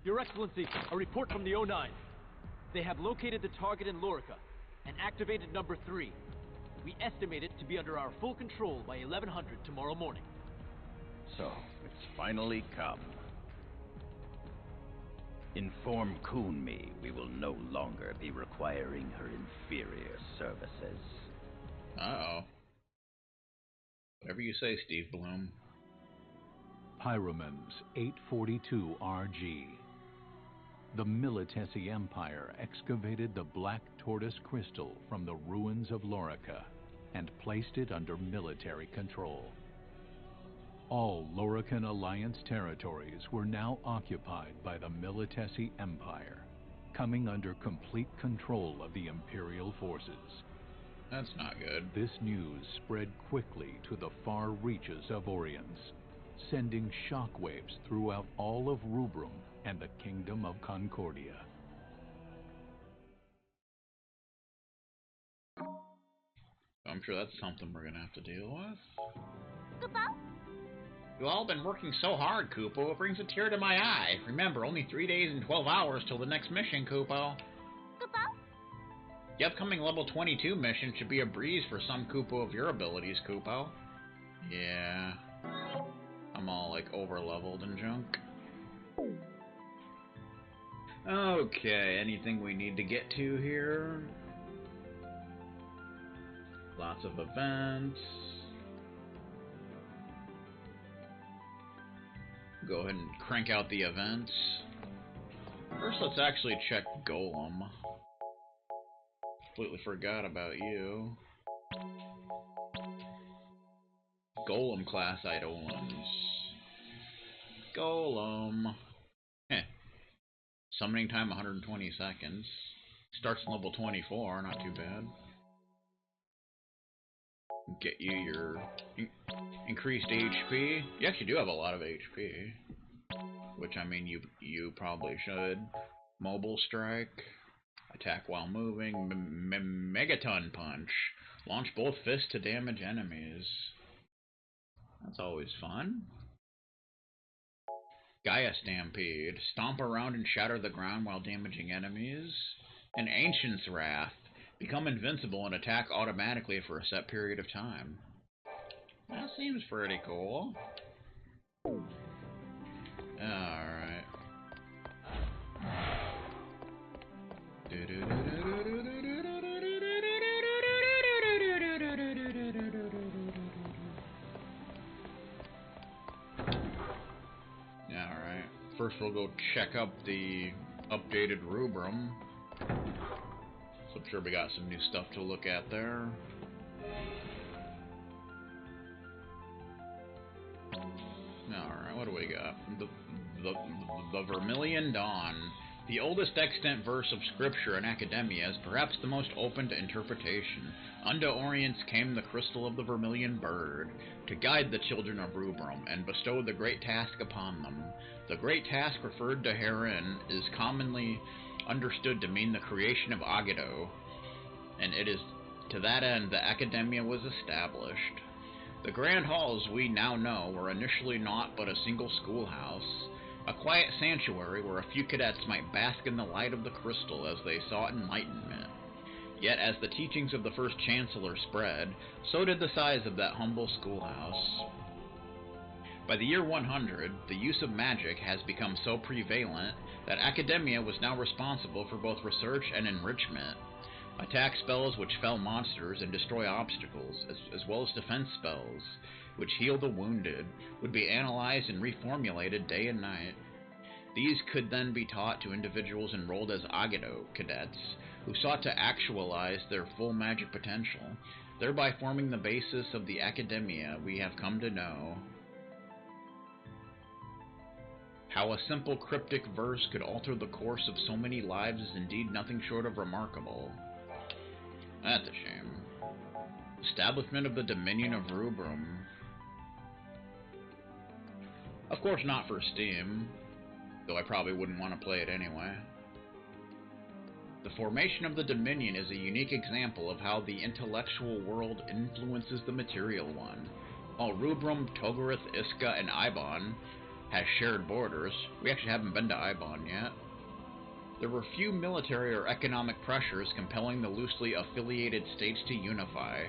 Your Excellency, a report from the O9. They have located the target in Lorica and activated number 3. We estimate it to be under our full control by 1100 tomorrow morning. So, it's finally come. Inform Kunmi we will no longer be requiring her inferior services. Uh-oh. Whatever you say, Steve Bloom. Pyromans 842 RG. The Militesi Empire excavated the black tortoise crystal from the ruins of Lorica and placed it under military control. All Lorican Alliance territories were now occupied by the Militesi Empire, coming under complete control of the Imperial forces. That's not good. This news spread quickly to the far reaches of Oriens, sending shockwaves throughout all of Rubrum and the Kingdom of Concordia. I'm sure that's something we're gonna have to deal with. Kupo? You've all been working so hard, Kupo. It brings a tear to my eye. Remember, only 3 days and 12 hours till the next mission, Kupo. Kupo? The upcoming level 22 mission should be a breeze for some Kupo of your abilities, Kupo. Yeah. I'm all, like, over-leveled and junk. Okay, anything we need to get to here? Lots of events. Go ahead and crank out the events. First, let's actually check Golem. Completely forgot about you. Golem class items. Golem. Heh. Summoning time 120 seconds. Starts in level 24, not too bad. Get you your increased HP. You actually do have a lot of HP. Which, I mean, you probably should. Mobile Strike. Attack while moving. Megaton Punch. Launch both fists to damage enemies. That's always fun. Gaia Stampede. Stomp around and shatter the ground while damaging enemies. And Ancient's Wrath. Become invincible and attack automatically for a set period of time. That seems pretty cool. Alright. Alright. First we'll go check up the updated Rubrum. So I'm sure we got some new stuff to look at there. Alright, what do we got? The Vermilion Dawn. The oldest extant verse of scripture in academia is perhaps the most open to interpretation. Unto Orients came the crystal of the Vermilion Bird, to guide the children of Rubrum, and bestow the great task upon them. The great task referred to herein is commonly understood to mean the creation of Agado, and it is to that end the Academia was established. The grand halls we now know were initially naught but a single schoolhouse, a quiet sanctuary where a few cadets might bask in the light of the crystal as they sought enlightenment. Yet as the teachings of the first chancellor spread, so did the size of that humble schoolhouse. By the year 100, the use of magic has become so prevalent that Academia was now responsible for both research and enrichment. Attack spells which fell monsters and destroy obstacles, as well as defense spells which heal the wounded, would be analyzed and reformulated day and night. These could then be taught to individuals enrolled as Agado cadets, who sought to actualize their full magic potential, thereby forming the basis of the Academia we have come to know. How a simple cryptic verse could alter the course of so many lives is indeed nothing short of remarkable. That's a shame. Establishment of the Dominion of Rubrum. Of course not for Steam, though I probably wouldn't want to play it anyway. The formation of the Dominion is a unique example of how the intellectual world influences the material one. While Rubrum, Togorith, Iscah, and Ibon has shared borders. We actually haven't been to Ibon yet. There were few military or economic pressures compelling the loosely affiliated states to unify.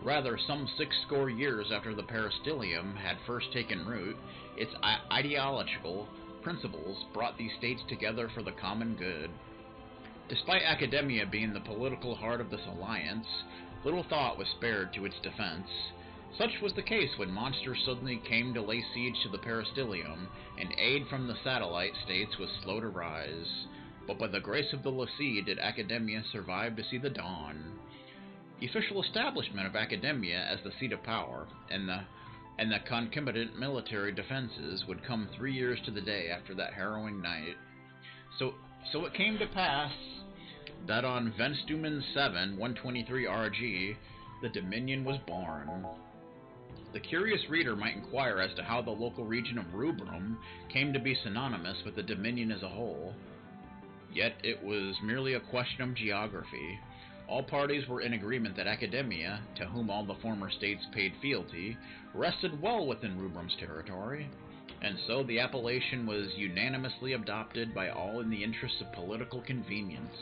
Rather, some 60 years after the peristilium had first taken root, its ideological principles brought these states together for the common good. Despite academia being the political heart of this alliance, little thought was spared to its defense. Such was the case when monsters suddenly came to lay siege to the peristilium, and aid from the satellite states was slow to rise. But by the grace of the L'Cie did academia survive to see the dawn. The official establishment of academia as the seat of power, and the concomitant military defenses would come 3 years to the day after that harrowing night. So it came to pass that on Venstumen 7, 123 RG, the Dominion was born. The curious reader might inquire as to how the local region of Rubrum came to be synonymous with the Dominion as a whole. Yet it was merely a question of geography. All parties were in agreement that academia, to whom all the former states paid fealty, rested well within Rubrum's territory, and so the appellation was unanimously adopted by all in the interests of political convenience.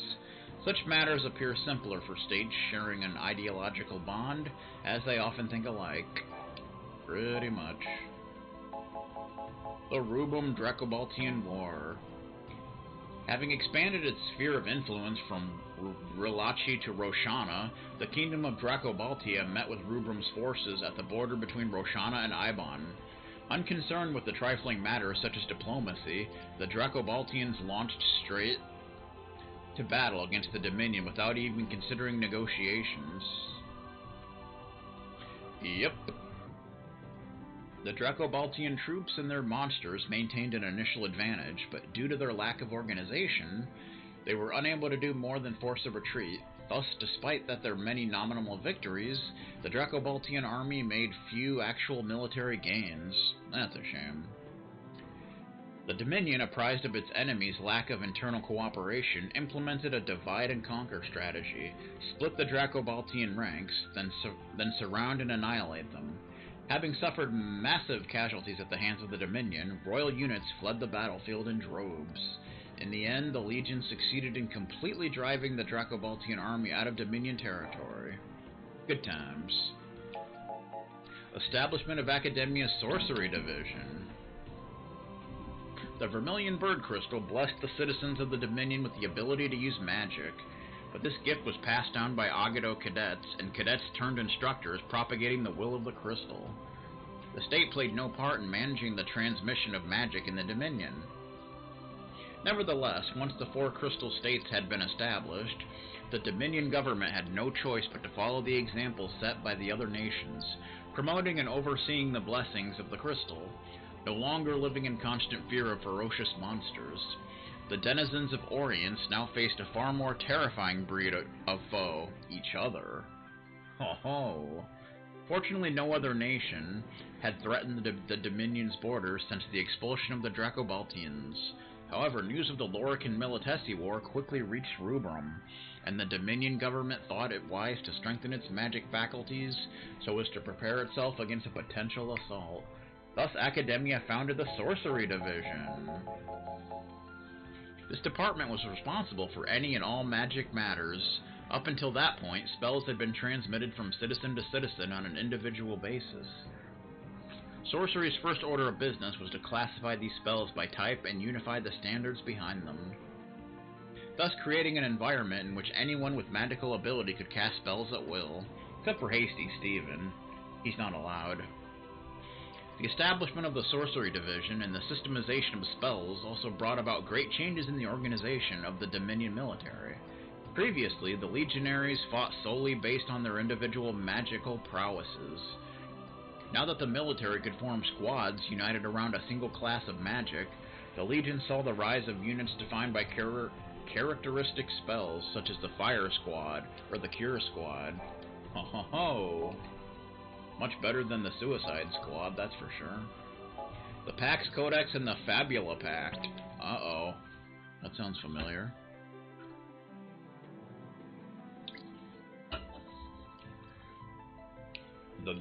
Such matters appear simpler for states sharing an ideological bond, as they often think alike. Pretty much. The Rubrum Dracobaltian War. Having expanded its sphere of influence from Rilachi to Roshana, the kingdom of Dracobaltia met with Rubrum's forces at the border between Roshana and Ibon. Unconcerned with the trifling matters such as diplomacy, the Dracobaltians launched straight to battle against the Dominion without even considering negotiations. Yep. The Dracobaltian troops and their monsters maintained an initial advantage, but due to their lack of organization, they were unable to do more than force a retreat. Thus, despite their many nominal victories, the Dracobaltian army made few actual military gains. That's a shame. The Dominion, apprised of its enemies' lack of internal cooperation, implemented a divide-and-conquer strategy, split the Dracobaltian ranks, then surround and annihilate them. Having suffered massive casualties at the hands of the Dominion, royal units fled the battlefield in droves. In the end, the Legion succeeded in completely driving the Dracobaltian army out of Dominion territory. Good times. Establishment of Academia's Sorcery Division. The Vermilion Bird Crystal blessed the citizens of the Dominion with the ability to use magic, but this gift was passed down by Agado cadets, and cadets turned instructors, propagating the will of the crystal. The state played no part in managing the transmission of magic in the Dominion. Nevertheless, once the 4 crystal states had been established, the Dominion government had no choice but to follow the example set by the other nations, promoting and overseeing the blessings of the crystal, no longer living in constant fear of ferocious monsters. The denizens of Orience now faced a far more terrifying breed of foe, each other. Ho ho! Fortunately, no other nation had threatened the Dominion's borders since the expulsion of the Dracobaltians. However, news of the Lorican Militesi War quickly reached Rubrum, and the Dominion government thought it wise to strengthen its magic faculties so as to prepare itself against a potential assault. Thus, Academia founded the Sorcery Division. This department was responsible for any and all magic matters. Up until that point, spells had been transmitted from citizen to citizen on an individual basis. Sorcery's first order of business was to classify these spells by type and unify the standards behind them, thus creating an environment in which anyone with magical ability could cast spells at will, except for Hasty Stephen. He's not allowed. The establishment of the Sorcery Division and the systemization of spells also brought about great changes in the organization of the Dominion military. Previously, the legionaries fought solely based on their individual magical prowesses. Now that the military could form squads united around a single class of magic, the Legion saw the rise of units defined by characteristic spells such as the Fire Squad or the Cure Squad. Ho ho ho! Much better than the Suicide Squad, that's for sure. The Pax Codex and the Fabula Pact. Uh-oh. That sounds familiar. The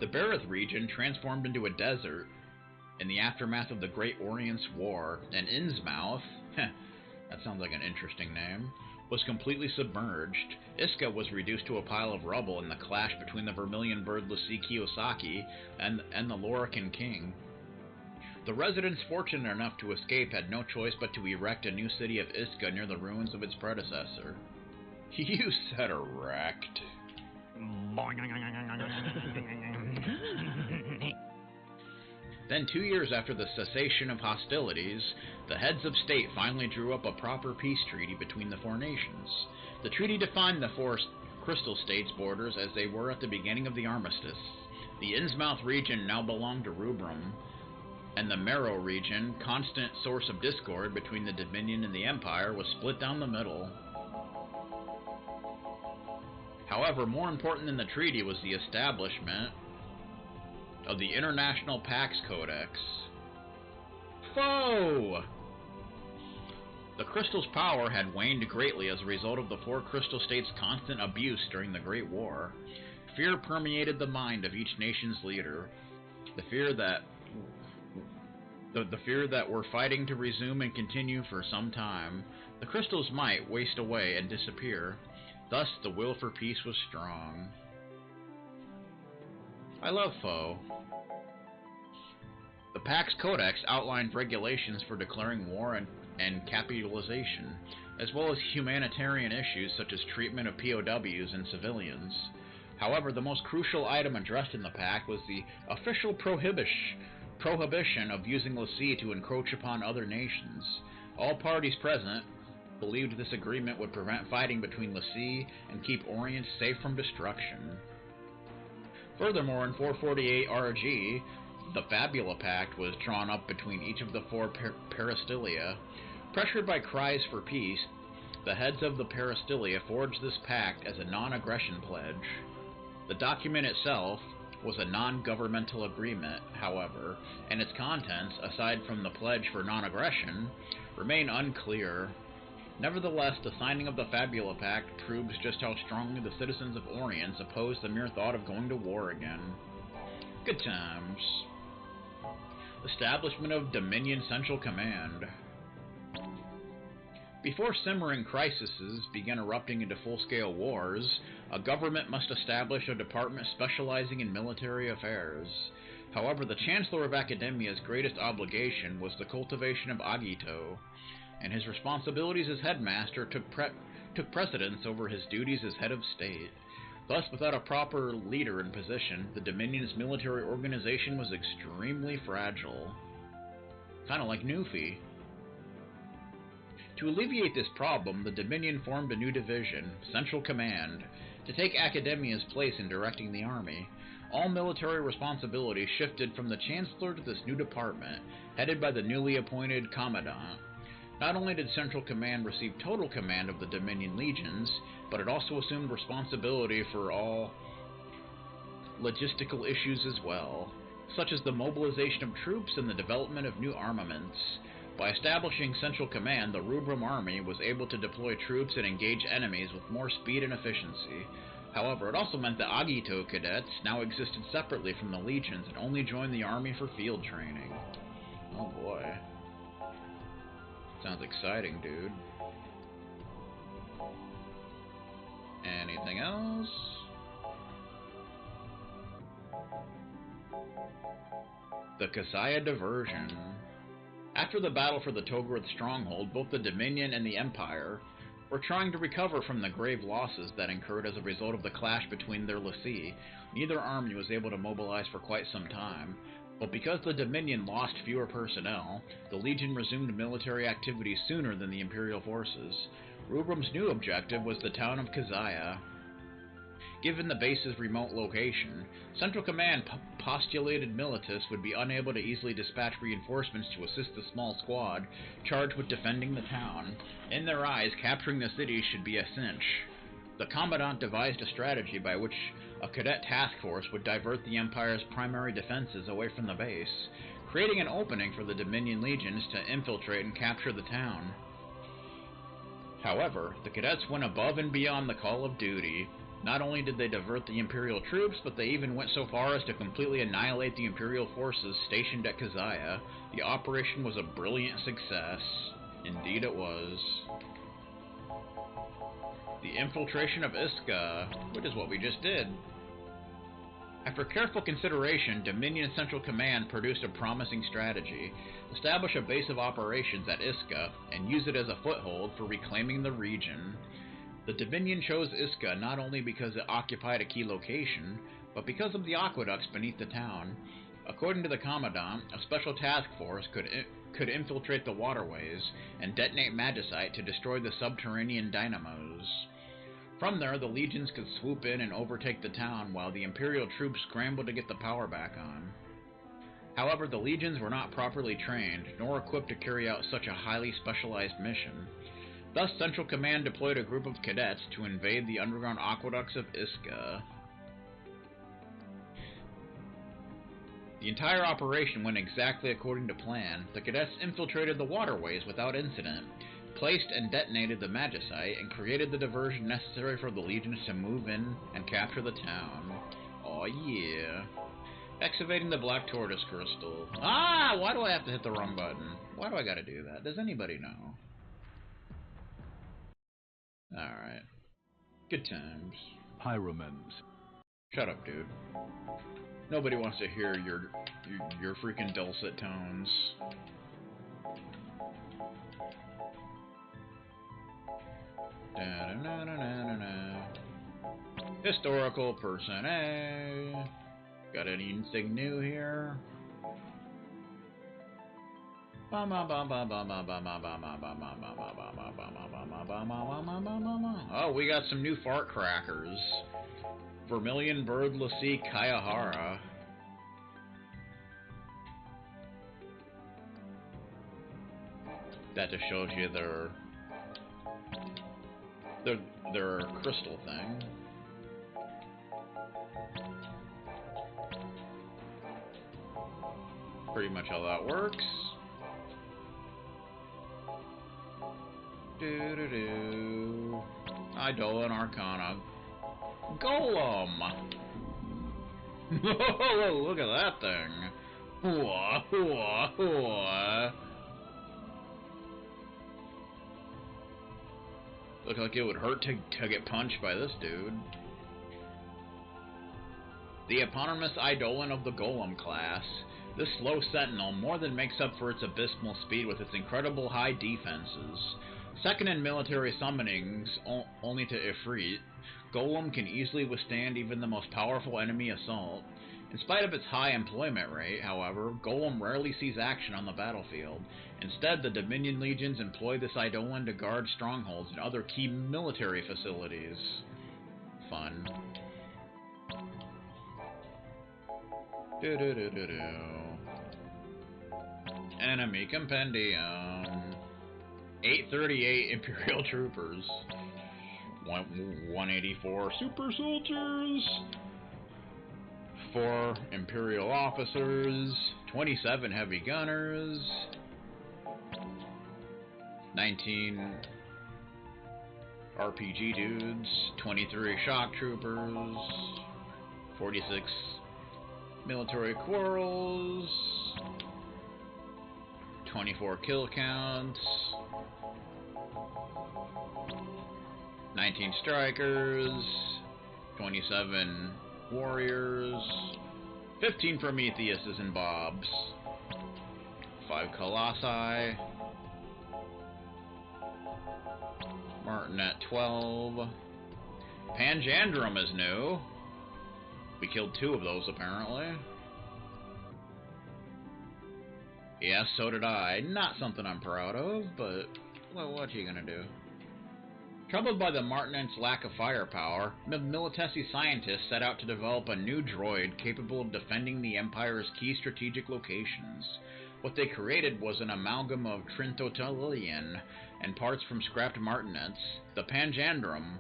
Barith region transformed into a desert. In the aftermath of the Great Orient's War, and Innsmouth, that sounds like an interesting name, was completely submerged. Iscah was reduced to a pile of rubble in the clash between the Vermilion bird Lassie Kiyosaki and the Lorican king. The residents fortunate enough to escape had no choice but to erect a new city of Iscah near the ruins of its predecessor. You said erect. Then 2 years after the cessation of hostilities, the heads of state finally drew up a proper peace treaty between the four nations. The treaty defined the four Crystal States' borders as they were at the beginning of the armistice. The Innsmouth region now belonged to Rubrum, and the Marrow region, constant source of discord between the Dominion and the Empire, was split down the middle. However, more important than the treaty was the establishment of the International Pax Codex. Foe! The Crystal's power had waned greatly as a result of the four Crystal States' constant abuse during the Great War. Fear permeated the mind of each nation's leader. The fear that we're fighting to resume and continue for some time. The crystals might waste away and disappear. Thus, the will for peace was strong. I love Foe. The Pax Codex outlined regulations for declaring war and capitalization, as well as humanitarian issues such as treatment of POWs and civilians. However, the most crucial item addressed in the pact was the official prohibition of using Lassie to encroach upon other nations. All parties present believed this agreement would prevent fighting between Lassie and keep Orient safe from destruction. Furthermore, in 448 RG, the Fabula Pact was drawn up between each of the four peristylia. Pressured by cries for peace, the heads of the peristylia forged this pact as a non-aggression pledge. The document itself was a non-governmental agreement, however, and its contents, aside from the pledge for non-aggression, remain unclear. Nevertheless, the signing of the Fabula Pact proves just how strongly the citizens of Orient oppose the mere thought of going to war again. Good times. Establishment of Dominion Central Command. Before simmering crises began erupting into full-scale wars, a government must establish a department specializing in military affairs. However, the Chancellor of Academia's greatest obligation was the cultivation of Agito, and his responsibilities as headmaster took precedence over his duties as head of state. Thus, without a proper leader in position, the Dominion's military organization was extremely fragile. Kinda like Newfie. To alleviate this problem, the Dominion formed a new division, Central Command, to take Academia's place in directing the army. All military responsibility shifted from the Chancellor to this new department, headed by the newly appointed Commandant. Not only did Central Command receive total command of the Dominion legions, but it also assumed responsibility for all logistical issues as well, such as the mobilization of troops and the development of new armaments. By establishing Central Command, the Rubrum Army was able to deploy troops and engage enemies with more speed and efficiency. However, it also meant that Agito cadets now existed separately from the legions and only joined the army for field training. Oh boy. Sounds exciting, dude. Anything else? The Kasaya Diversion. After the battle for the Togarth stronghold, both the Dominion and the Empire were trying to recover from the grave losses that incurred as a result of the clash between their Lassie. Neither army was able to mobilize for quite some time, but because the Dominion lost fewer personnel, the Legion resumed military activity sooner than the Imperial forces. Rubrum's new objective was the town of Kazaya. Given the base's remote location, Central Command postulated Militus would be unable to easily dispatch reinforcements to assist the small squad charged with defending the town. In their eyes, capturing the city should be a cinch. The Commandant devised a strategy by which a cadet task force would divert the Empire's primary defenses away from the base, creating an opening for the Dominion legions to infiltrate and capture the town. However, the cadets went above and beyond the call of duty. Not only did they divert the Imperial troops, but they even went so far as to completely annihilate the Imperial forces stationed at Kazaya. The operation was a brilliant success. Indeed it was. The infiltration of Iscah, which is what we just did. After careful consideration, Dominion Central Command produced a promising strategy. Establish a base of operations at Iscah and use it as a foothold for reclaiming the region. The Dominion chose Iscah not only because it occupied a key location, but because of the aqueducts beneath the town. According to the Commandant, a special task force could infiltrate the waterways and detonate magicite to destroy the subterranean dynamos. From there, the legions could swoop in and overtake the town while the Imperial troops scrambled to get the power back on. However, the legions were not properly trained, nor equipped to carry out such a highly specialized mission. Thus, Central Command deployed a group of cadets to invade the underground aqueducts of Iscah. The entire operation went exactly according to plan. The cadets infiltrated the waterways without incident, placed and detonated the magicite, and created the diversion necessary for the legions to move in and capture the town. Oh yeah. Excavating the black tortoise crystal. Ah! Why do I have to hit the wrong button? Why do I gotta do that? Does anybody know? Alright. Good times. Pyromans. Shut up, dude. Nobody wants to hear your freaking dulcet tones. Historical person A. Got anything new here? Oh, we got some new fart crackers. Vermilion Bird Lassie Kayahara. That just shows you their crystal thing. Pretty much how that works. Idola and Arcana. Golem! Look at that thing. Look like it would hurt to get punched by this dude. The eponymous Eidolon of the Golem class. This slow sentinel more than makes up for its abysmal speed with its incredible high defenses. Second in military summonings only to Ifrit, Golem can easily withstand even the most powerful enemy assault. In spite of its high employment rate, however, Golem rarely sees action on the battlefield. Instead, the Dominion legions employ this Eidolon to guard strongholds and other key military facilities. Fun. Enemy Compendium. 838 Imperial Troopers. 184 Super Soldiers. 4 Imperial Officers. 27 Heavy Gunners. 19 RPG Dudes. 23 Shock Troopers. 46 Military Quarrels. 24 kill counts. 19 strikers, 27 warriors, 15 Prometheuses and Bobs, 5 Colossi, Martinet 12, Panjandrum is new. We killed 2 of those apparently. Yes, so did I. Not something I'm proud of, but well, what are you gonna do? Troubled by the Martinet's lack of firepower, Militesi scientists set out to develop a new droid capable of defending the Empire's key strategic locations. What they created was an amalgam of Trintotilian and parts from scrapped Martinets, the Panjandrum.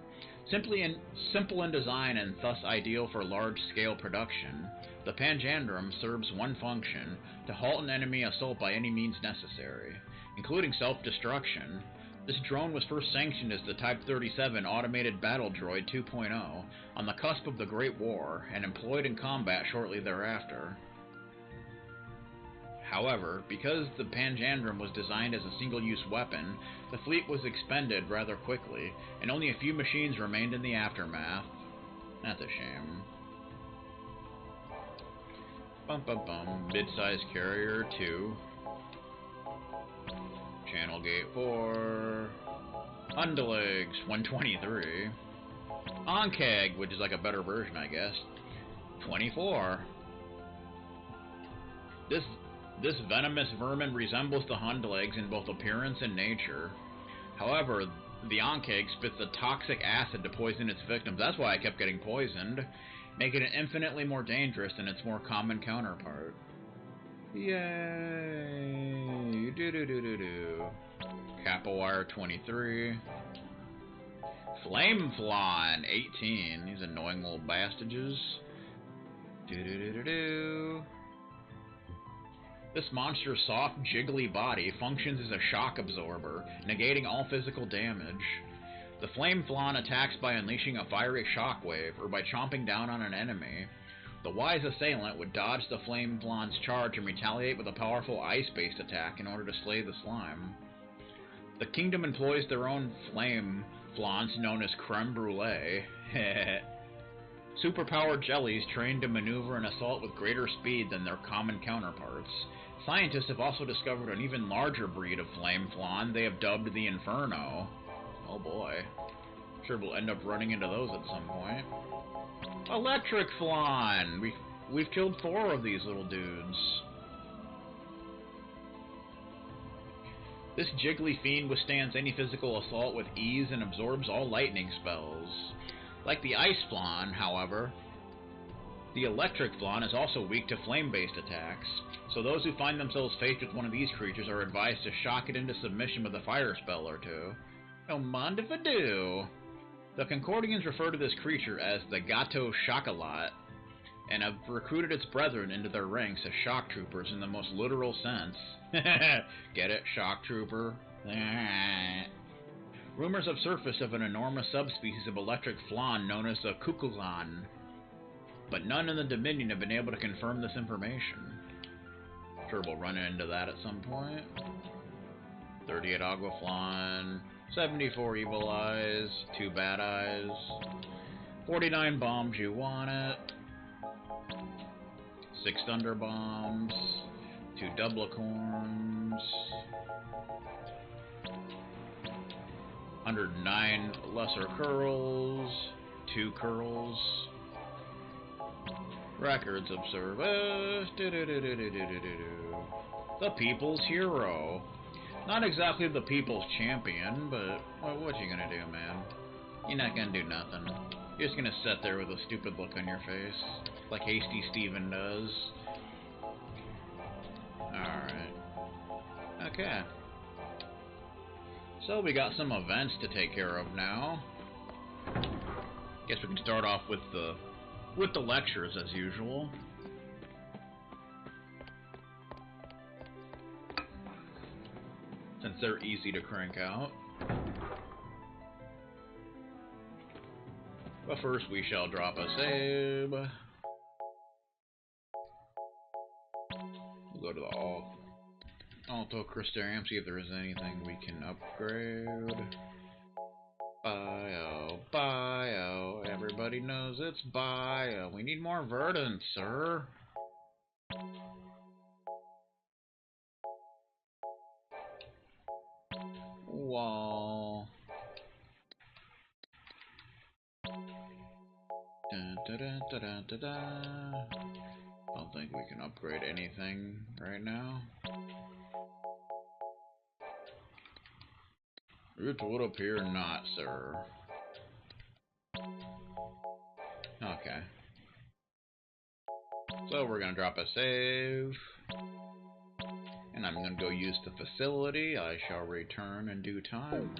Simple in design and thus ideal for large-scale production, the Panjandrum serves one function: to halt an enemy assault by any means necessary, including self-destruction. This drone was first sanctioned as the Type 37 Automated Battle Droid 2.0 on the cusp of the Great War and employed in combat shortly thereafter. However, because the Panjandrum was designed as a single-use weapon, the fleet was expended rather quickly, and only a few machines remained in the aftermath. That's a shame. Bum bum bum. Mid-size carrier 2. Channel gate 4. Underlegs 123. Onkeg, which is like a better version, I guess. 24. This venomous vermin resembles the Hundlegs in both appearance and nature. However, the Onkeg spits a toxic acid to poison its victims. That's why I kept getting poisoned, making it infinitely more dangerous than its more common counterpart. Yay! Do-do-do-do-do. Capowire 23. Flameflon 18. These annoying little bastages. Do-do-do-do-do. This monster's soft, jiggly body functions as a shock absorber, negating all physical damage. The Flameflon attacks by unleashing a fiery shockwave, or by chomping down on an enemy. The wise assailant would dodge the Flameflon's charge and retaliate with a powerful ice-based attack in order to slay the slime. The kingdom employs their own Flameflons known as Creme Brulee. Superpowered jellies trained to maneuver and assault with greater speed than their common counterparts. Scientists have also discovered an even larger breed of Flameflon they have dubbed the Inferno. Oh boy. Sure we'll end up running into those at some point. Electric Flon! We've killed 4 of these little dudes. This jiggly fiend withstands any physical assault with ease and absorbs all lightning spells. Like the Ice Flon, however, the Electric Flon is also weak to flame-based attacks, so those who find themselves faced with one of these creatures are advised to shock it into submission with a fire spell or two. Oh, mind if I do. The Concordians refer to this creature as the Gato Chocolat, and have recruited its brethren into their ranks as shock troopers in the most literal sense. Get it, shock trooper? Rumors have surfaced of an enormous subspecies of electric Flon known as the Kukulkan, but none in the Dominion have been able to confirm this information. Sure we'll run into that at some point. 38 Agua Flon, 74 Evil Eyes, 2 Bad Eyes, 49 Bombs You Want It, 6 Thunder Bombs, 2 Doublicorns, 109 Lesser Curls, 2 Curls, Records of Service, the People's Hero. Not exactly the People's Champion, but well, what you gonna do, man? You're not gonna do nothing. You're just gonna sit there with a stupid look on your face, like Hasty Steven does. Alright. Okay. So we got some events to take care of now. Guess we can start off with the lectures as usual. Since they're easy to crank out. But first we shall drop a save. We'll go to the Alto Crystarium, see if there is anything we can upgrade. Bio, everybody knows it's bio. We need more verdant, sir. Wall. Don't think we can upgrade anything right now. It would appear not, sir. Okay. So we're gonna drop a save. And I'm gonna go use the facility. I shall return in due time.